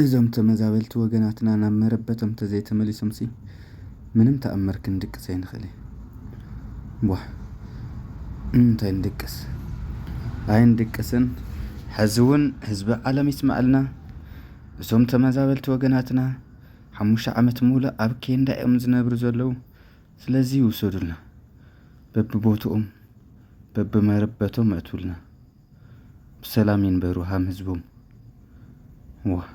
እዞም ተመዛበልቲ ወገናትና ናብ መረበቶም ተዘይተመሊሶም ሲ ምንም ተኣምር ክንድቅስ ኣይንኽእል ዋህ እንታይ ንድቅስ ኣይንድቅስን ሕዚ እውን ህዝቢ ዓለም ይስማዓልና እዞም ተመዛበልቲ ወገናትና 5 ዓመት ሙሉእ ኣብ ኬንዳ እዮም ዝነብሩ ዘለዉ ስለዚ ይውሰዱልና በብቦትኦም በብመረበቶም ኣእትውልና ብሰላም ይንበሩ ሃም ህዝቦም ዋህ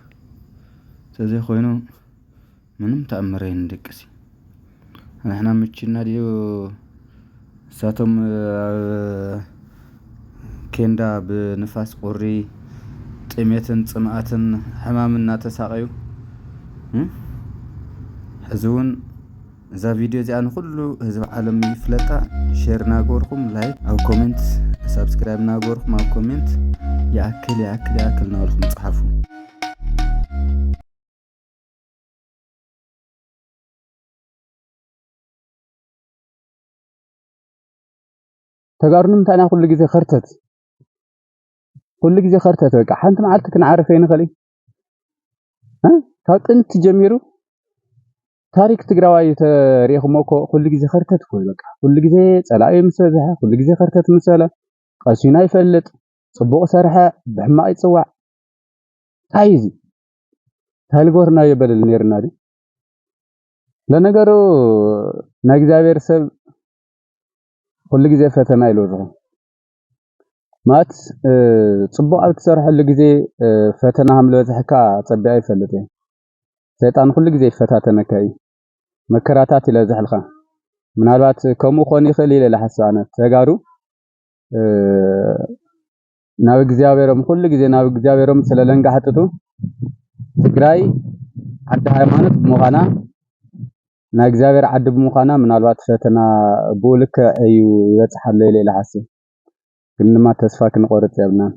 ስለዚህ ኮይኑ ምንም ተኣምር ኣይንድቅስ ንሕና ምችና ድዩ ሳቶም ኬንዳ ብንፋስ ቁሪ ጥሜትን ጽምኣትን ሕማምና ተሳቀዩ ሕዝውን እዛ ቪድዮ እዚኣ ንኩሉ ህዝቢ ዓለም ይፍለጣ ሼር ናገርኩም ላይክ ኣብ ኮሜንት ሰብስክራይብ ናገርኩም ኣብ ኮሜንት ያክል ናበልኩም ጽሓፉ ተጋሩንም ታና ኩሉ ግዜ ኸርተት በቃ ሓንቲ መዓልቲ ክንዓርፍ ኣይንኽእል ካብ ጥንቲ ጀሚሩ ታሪክ ትግራዋይ ተሪኹምኮ ኩሉ ግዜ ኸርተት ኮይ በቃ ኩሉ ግዜ ጸላኢ ምስ በዝሐ ኩሉ ግዜ ኸርተት ምስ በለ ቀሲና ይፈልጥ ጽቡቕ ሰርሐ ብሕማቕ ይጽዋዕ ታይዚ ታልጎርና ይበልል ነርና ዲ ለነገሩ ናይ እግዚአብሔር ሰብ ኩሉ ግዜ ፈተና ይልወዝኹ ማት ጽቡቕ ኣብ ትሰርሐሉ ግዜ ፈተና ሃም ልበዝሕካ ጸቢያ ይፈልጥ ሰይጣን ኩሉ ግዜ ይፈታተነካ እዩ መከራታት ይለዝሕልካ ምናልባት ከምኡ ኮን ይኽእል ኢለ ለሓስባነ ተጋሩ ናብ እግዚአብሔሮም ኩሉ ግዜ ናብ እግዚአብሔሮም ስለለንጋሕጥቱ ትግራይ ዓዲ ሃይማኖት ብምዃና ናይ እግዚአብሔር ዓዲ ብምዃና ምናልባት ፈተና ብኡልክ እዩ ይበጽሓለ ኢለ ለሓስብ ግን ድማ ተስፋ ክንቆርጽ የብልናን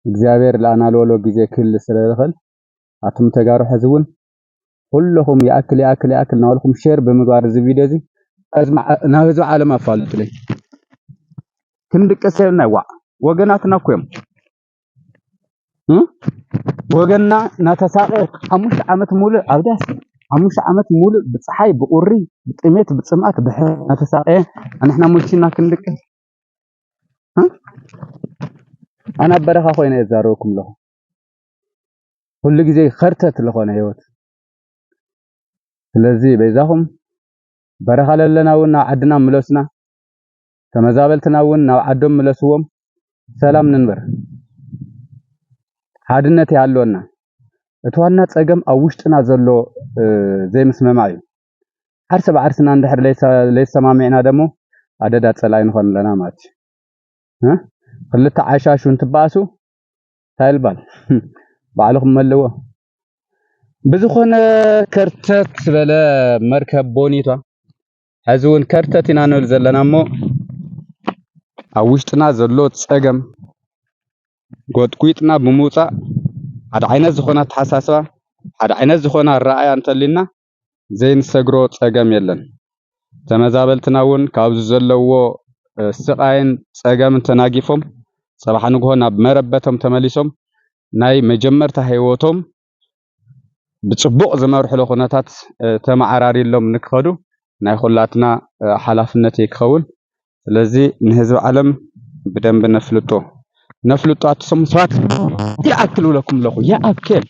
እግዚአብሔር ላናልወሎ ግዜ ክል ስለልኽእል ኣቱም ተጋሩ ሕዝውን ኩልኩም ያክል ናበልኩም ሼር ብምግባር እዚ ቪድዮ እዚ ናብ ህዝቢ ዓለም ኣፋልጡልኝ ክንድቅስ የብልና ዋ ወገናትና እኮ እዮም ወገንና ናተሳቀ 5 ዓመት ሙሉእ ኣብዳስ 5 ዓመት ሙሉእ ብፀሓይ ብቁሪ ብጥሜት ብጽምኣት ናተሳቀ ንሕና ሙልችና ክንድቅስ ኣና በረኻ ኮይነ የዛረብኩም ለኹ ሁሉ ግዜ ኸርተት ለኾነ ህይወት ስለዚህ በዛኹም በረኻ ለለናውን ናብ ዓድና ምለስና ተመዛበልትናውን ናብ ዓዶም ምለስዎም ሰላም ንንበር ሓድነት ያለውና እትዋና ጸገም ኣብ ውሽጥና ዘሎ ዘይምስመማዕ እዩ ዓርሰ በዓርስና እንድሕር ለይሰማሚዕና ደሞ ኣደዳ ጸላይ ንኾን ለና ማለት ክልተ ዓሻሹ እንትባሱ ታይልባል ባዕልኩም መለዎ ብዝኾነ ከርተት በለ መርከብ ቦኒቷ ሕዝውን ከርተት ኢና ንብል ዘለና እሞ ኣብ ውሽጥና ዘሎ ጸገም ጎጥቁጥና ብምውጻእ ሓደ ዓይነት ዝኾነ ተሓሳስባ ሓደ ዓይነት ዝኾነ ረኣያ እንተሊና ዘይንሰግሮ ጸገም የለን ተመዛበልትናውን ካብዚ ዘለዎ ስቃይን ጸገም ተናጊፎም صباح ንግሆ ናብ መረበቶም ተመሊሶም ናይ መጀመርታ ህይወቶም ብጽቡቕ ዝመርሕሉ ኩነታት ተማዓራሪሎም ንክኸዱ ናይ ኩላትና ሓላፍነት ይክኸውን ስለዚ ንህዝቢ ዓለም ብደንብ ነፍልጦ ኣትሰሙ ሰባት ይኣክሉ ለኩም ለኹ ይኣክል